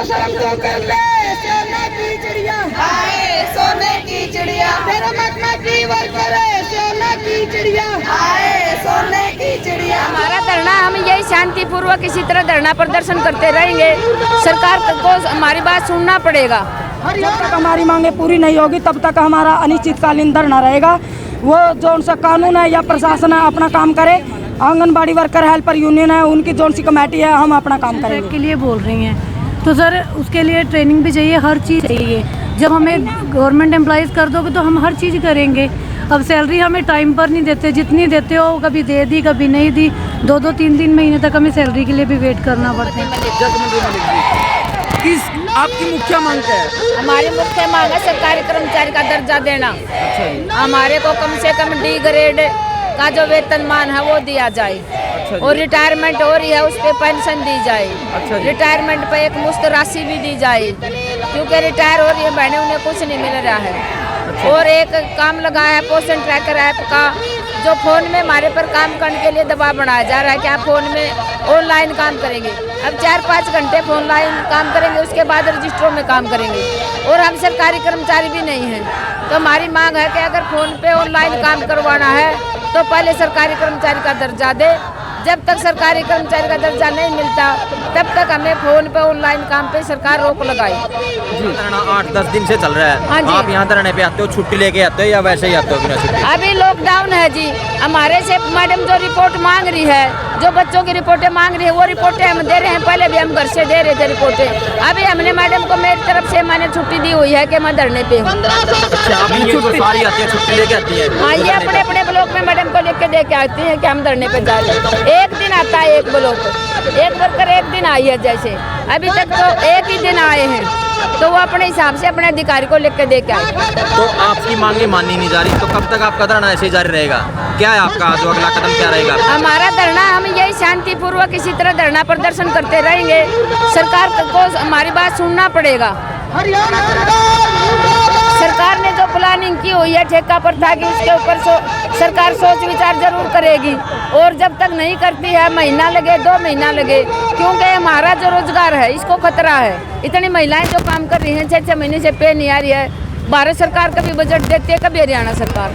शर्म तो कर ले, सोने की चिड़िया, हाय सोने की चिड़िया, तेरा महकमा की वर्कर है, सोने की चिड़िया, हाय सोने की चिड़िया। हमारा धरना, हम यही शांतिपूर्वक इसी तरह धरना प्रदर्शन करते रहेंगे। सरकार को हमारी बात सुनना पड़ेगा। जब तक हमारी मांगे पूरी नहीं होगी तब तक हमारा अनिश्चितकालीन धरना रहेगा। वो जो सा कानून है या प्रशासन है अपना काम करे। आंगनबाड़ी वर्कर हेल्पर यूनियन है, उनकी जो सी कमेटी है, हम अपना काम करेंगे। के लिए बोल रही हैं तो सर उसके लिए ट्रेनिंग भी चाहिए, हर चीज़ चाहिए। जब हमें गवर्नमेंट एम्प्लॉइज़ कर दोगे तो हम हर चीज़ करेंगे। अब सैलरी हमें टाइम पर नहीं देते, जितनी देते हो कभी दे दी कभी नहीं दी। 2-2 3-3 महीने तक हमें सैलरी के लिए भी वेट करना पड़ता है। किस आपकी मुख्य मांग क्या है? हमारी मुख्य मांग है सरकारी कर्मचारी का दर्जा देना। हमारे को कम से कम डी ग्रेड का जो वेतनमान है वो दिया जाए। और रिटायरमेंट हो रही है उस पर पेंशन दी जाए। रिटायरमेंट पे एक मुफ्त राशि भी दी जाए, क्योंकि रिटायर हो रही है बहनें, उन्हें कुछ नहीं मिल रहा है। और एक काम लगाया है पोषण ट्रैकर ऐप का, जो फोन में हमारे पर काम करने के लिए दबाव बनाया जा रहा है कि आप फोन में ऑनलाइन काम करेंगे। अब 4-5 घंटे फोन लाइन काम करेंगे, उसके बाद रजिस्टरों में काम करेंगे। और हम सरकारी कर्मचारी भी नहीं हैं, तो हमारी मांग है कि अगर फोन पे ऑनलाइन काम करवाना है तो पहले सरकारी कर्मचारी का दर्जा दे। जब तक सरकारी कर्मचारी का दर्जा नहीं मिलता तब तक हमें फोन पे ऑनलाइन काम पे सरकार रोक लगाई। धरना 8-10 दिन से चल रहा है। हाँ जी। आप यहाँ धरने पे आते हो, छुट्टी लेके आते हो या वैसे ही आते हो बिना छुट्टी? अभी लॉकडाउन है जी। हमारे से मैडम जो रिपोर्ट मांग रही है, जो बच्चों की रिपोर्टें मांग रही है, वो रिपोर्टें हम दे रहे हैं। पहले भी हम घर से दे रहे थे रिपोर्टें। अभी हमने मैडम को मेरी तरफ से मैंने छुट्टी दी हुई है कि मैं धरने पे हूँ। अच्छा, आप ये जो सारी आती है छुट्टी लेके आती है? हाँ, ये अपने अपने ब्लॉक में मैडम को लेके दे के आती है कि हम धरने पे जा रहे हैं। एक दिन आता है एक ब्लॉक, एक वर्कर एक दिन आई है। जैसे अभी तक तो एक ही दिन आए हैं, तो वो अपने हिसाब से अपने अधिकारी को लेकर दे के आए। तो आपकी मांगे मानी नहीं जा रही, तो कब तक आपका धरना ऐसे ही जारी रहेगा? क्या है आपका जो अगला कदम क्या रहेगा? हमारा धरना, हम यही शांतिपूर्वक इसी तरह धरना प्रदर्शन करते रहेंगे। सरकार को हमारी बात सुनना पड़ेगा। सरकार ने जो प्लानिंग की हुई है ठेका पर था कि उसके ऊपर सरकार सोच विचार जरूर करेगी। और जब तक नहीं करती है, महीना लगे 2 महीना लगे, क्योंकि हमारा जो रोजगार है इसको खतरा है। इतनी महिलाएं जो काम कर रही हैं 6-6 महीने से पे नहीं आ रही है। भारत सरकार कभी बजट देती है, कभी हरियाणा सरकार।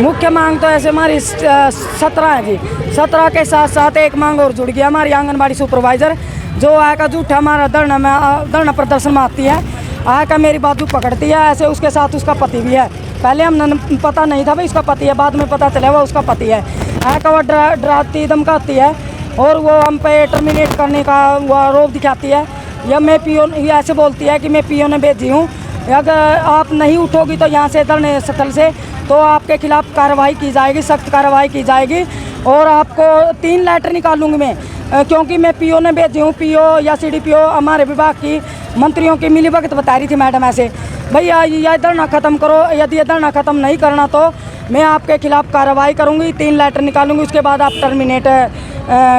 मुख्य मांग तो ऐसे हमारी 17 है जी। 17 के साथ साथ एक मांग और जुड़ गई, हमारी आंगनबाड़ी सुपरवाइजर जो आका झूठा हमारा धरना प्रदर्शन में आती है, आका मेरी बाजू पकड़ती है। ऐसे उसके साथ उसका पति भी है। पहले हम पता नहीं था भाई उसका पति है, बाद में पता चला वो उसका पति है। आका वो डराती धमकाती है और वो हम पे टर्मिनेट करने का वो आरोप दिखाती है। या मैं पीओ, ये ऐसे बोलती है कि मैं पीओ ने भेजी हूँ, अगर आप नहीं उठोगी तो यहाँ से धरने स्थल से तो आपके खिलाफ कार्रवाई की जाएगी, सख्त कार्रवाई की जाएगी। और आपको 3 लेटर निकालूंगी मैं, क्योंकि मैं पीओ ने भेजी हूँ। पीओ या सीडीपीओ हमारे विभाग की मंत्रियों की मिलीभगत बता रही थी मैडम ऐसे, भैया यह धरना ख़त्म करो, यदि ये धरना ख़त्म नहीं करना तो मैं आपके खिलाफ कार्रवाई करूंगी, 3 लेटर निकालूंगी, उसके बाद आप टर्मिनेट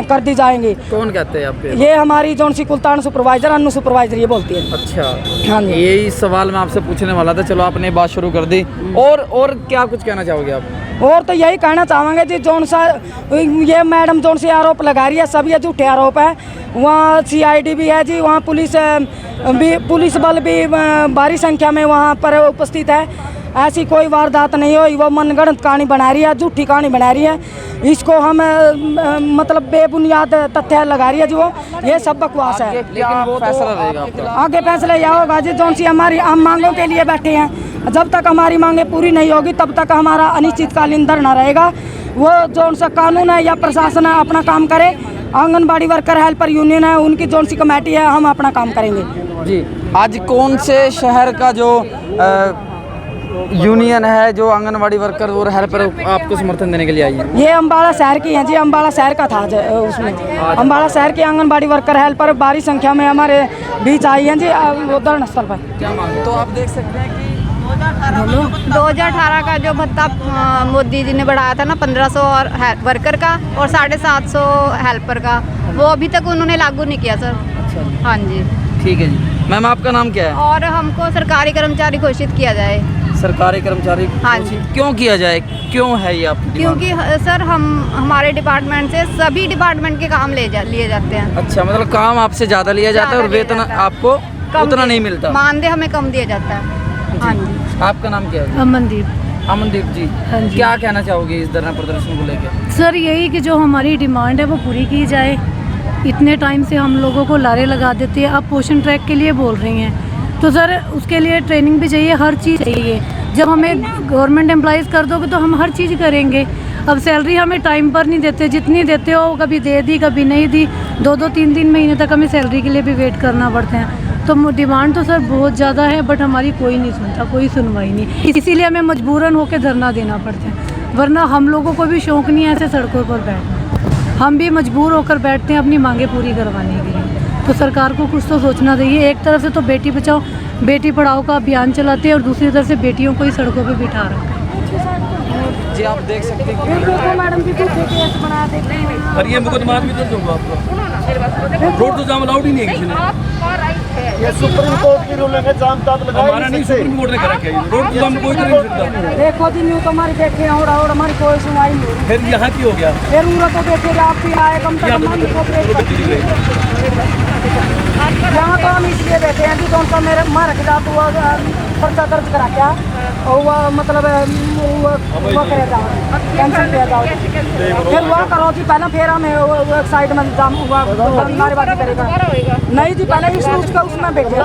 कर दी जाएंगी। कौन कहते हैं आपके? ये हमारी जौन सी कुलतान सुपरवाइजर, अन्नू सुपरवाइजर ये बोलती है। अच्छा, हाँ जी। यही सवाल मैं आपसे पूछने वाला था, चलो आपने बात शुरू कर दी। और क्या कुछ कहना चाहोगे आप? और तो यही कहना चाहेंगे जी, जौन सा ये मैडम जौन से आरोप लगा रही है सब ये झूठे आरोप है। वहाँ CID भी है जी, वहाँ पुलिस बल भी भारी संख्या में वहाँ पर उपस्थित है। ऐसी कोई वारदात नहीं हो, वो मनगढ़ंत कहानी बना रही है, झूठी कहानी बना रही है। इसको हम मतलब बेबुनियाद तथ्य लगा रही है जो, ये सब बकवास है। लेकिन वो फैसला रहेगा आपका? आगे फैसला यह होगा जी, जौन सी हमारी आम मांगों के लिए बैठे हैं, जब तक हमारी मांगे पूरी नहीं होगी तब तक हमारा अनिश्चितकालीन धरना रहेगा। वो जौन सा कानून है या प्रशासन है अपना काम करे। आंगनबाड़ी वर्कर हेल्पर यूनियन है, उनकी जौन सी कमेटी है, हम अपना काम करेंगे जी। आज कौन से शहर का जो यूनियन है जो आंगनवाड़ी वर्कर और हेल्पर आपको समर्थन देने के लिए आई है? ये अम्बाला शहर की हैं जी, अम्बाला शहर का था उसमें। अम्बाला शहर की आंगनबाड़ी वर्कर हेल्पर भारी संख्या में हमारे बीच आई हैं जी वो धरना स्थल पर। क्या मांग? तो आप देख सकते हैं कि 2018 का जो भत्ता मोदी जी ने बढ़ाया था ना 1500 और वर्कर का और 750 हेल्पर का, वो अभी तक उन्होंने लागू नहीं किया सर। अच्छा, हाँ जी। ठीक है जी। मैम आपका नाम क्या है? और हमको सरकारी कर्मचारी घोषित किया जाए। सरकारी कर्मचारी हाँ घोषित जी। क्यों किया जाए, क्यों है ये आपकी डिमांड? क्योंकि सर हम हमारे डिपार्टमेंट से सभी डिपार्टमेंट के काम लिए जाते हैं। अच्छा, मतलब काम आपसे ज़्यादा लिया जाता है और ज़्यादा लिया वेतन जाता है। आपको कम उतना दिया- नहीं मिलता। मानदेय हमें कम दिया जाता है। हाँ जी। आपका नाम क्या है? अमनदीप। अमनदीप जी, हाँ जी। क्या कहना चाहोगे इस धरना प्रदर्शन को लेकर? सर यही कि जो हमारी डिमांड है वो पूरी की जाए। इतने टाइम से हम लोगों को लारे लगा देते हैं, अब पोषण ट्रैक के लिए बोल रही हैं, तो सर उसके लिए ट्रेनिंग भी चाहिए, हर चीज़ चाहिए। जब हमें गवर्नमेंट एम्प्लॉइज़ कर दोगे तो हम हर चीज़ करेंगे। अब सैलरी हमें टाइम पर नहीं देते, जितनी देते हो कभी दे दी कभी नहीं दी, 2-2 3-3 महीने तक हमें सैलरी के लिए भी वेट करना पड़ता है। तो डिमांड तो सर बहुत ज़्यादा है, बट हमारी कोई नहीं सुनता, कोई सुनवाई नहीं, इसीलिए हमें मजबूरन होकर धरना देना पड़ता है। वरना हम लोगों को भी शौक़ नहीं है ऐसे सड़कों पर बैठना, हम भी मजबूर होकर बैठते हैं अपनी मांगे पूरी करवाने के लिए। तो सरकार को कुछ तो सोचना चाहिए। एक तरफ से तो बेटी बचाओ बेटी पढ़ाओ का अभियान चलाते हैं और दूसरी तरफ से बेटियों को ही सड़कों पे बिठा रखा है। जी, आप देख सकते हैं कि मैडम जी झूठे केस बना देते हैं। और ये मुकदमा भी दर्ज होगा आपका। रोड तो जाम अलाउड ही नहीं है किसी ने। ये सुप्रीम कोर्ट की रूलिंग है, जाम ताब हमारा लगाया नहीं, सुप्रीम कोर्ट ने कर रखा है। रोड तो जाम कोई कर नहीं सकता। देखो जी न्यू तो हमारी देखे और हमारी कोई सुनवाई नहीं हो रही। फिर यहाँ की हो गया। फिर उरा तो देखेगा आप भी आए कम से कम हम को यहाँ तो हम इसलिए बैठे हैं कि कौन सा मेरे मार के जात हुआ पर्चा दर्ज करा क्या और वह मतलब वो करे जाओ कैंसिल किया जाओ, फिर वह करो जी पहले, फिर हमें एक साइड में जाम हुआ नारेबाजी करेगा नहीं जी, पहले इस रूट का उसमें बैठे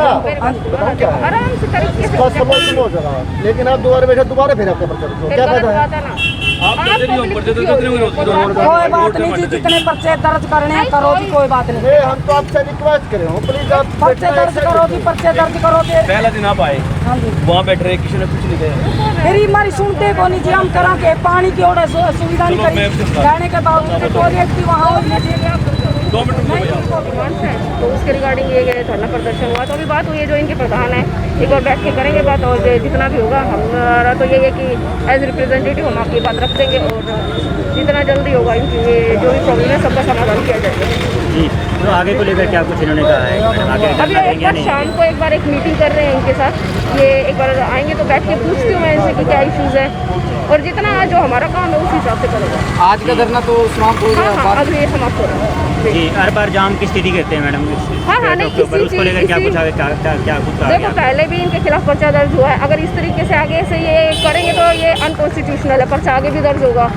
इसका समर्थन हो जाएगा। लेकिन आप दोबारा बैठे दोबारा फिर आपके पर्चा क्या फायदा है? आप करते नहीं हो, पर्चे तो कितने हुए होते हैं? कोई बात नहीं जी, जितने पर्चे दर्ज करने हैं करो जी, कोई बात नहीं। ये हम तो आपसे रिक्वेस्ट करें हो, प्लीज आप पर्चे दर्ज करो जी, पर्चे दर्ज करो जी। पहला दिन आप आए, हाँ जी, वहाँ बैठ रहे, किसी ने कुछ नहीं कहा। फिर हमारी सुनते को नहीं जी, हम करा के पानी की और सुविधा नहीं करी, कहने के बावजूद टॉयलेट भी वहाँ हो नहीं जी। 2 मिनट रुको भैया। तो उसके रिगार्डिंग ये धरना प्रदर्शन हुआ, तो अभी बात हुई है जो इनके प्रधान है, एक बार बैठ के करेंगे बात, और जितना भी होगा हमारा तो ये है कि एज रिप्रेजेंटेटिव हम आपकी बात रख देंगे और जितना जल्दी होगा इनकी ये जो भी प्रॉब्लम है सबका समाधान किया जाएगा। जी, तो आगे को लेकर क्या कुछ इन्होंने कहा है मैडम? आगे अभी एक बार शाम को एक बार एक मीटिंग कर रहे हैं इनके साथ, ये एक बार आएंगे तो बैठ के पूछती हूँ मैं इनसे कि क्या इश्यूज़ है और जितना जो हमारा काम है उस हिसाब से करेगा। आज का धरना तो समाप्त हो गया। हाँ, अब ये समाप्त हो रहा है जी, हर बार जाम की स्थिति कहते हैं मैडम हाँ, नहीं, उसको लेकर क्या कुछ आगे क्या कुछ कहा देखो गया? पहले भी इनके खिलाफ पर्चा दर्ज हुआ है, अगर इस तरीके से आगे से ये करेंगे तो ये अनकॉन्स्टिट्यूशनल है, पर्चा आगे भी दर्ज होगा।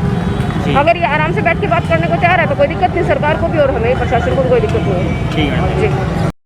अगर ये आराम से बैठ के बात करने को तैयार है तो कोई दिक्कत नहीं सरकार को भी और हमें प्रशासन को भी कोई दिक्कत नहीं है। ठीक है। जी।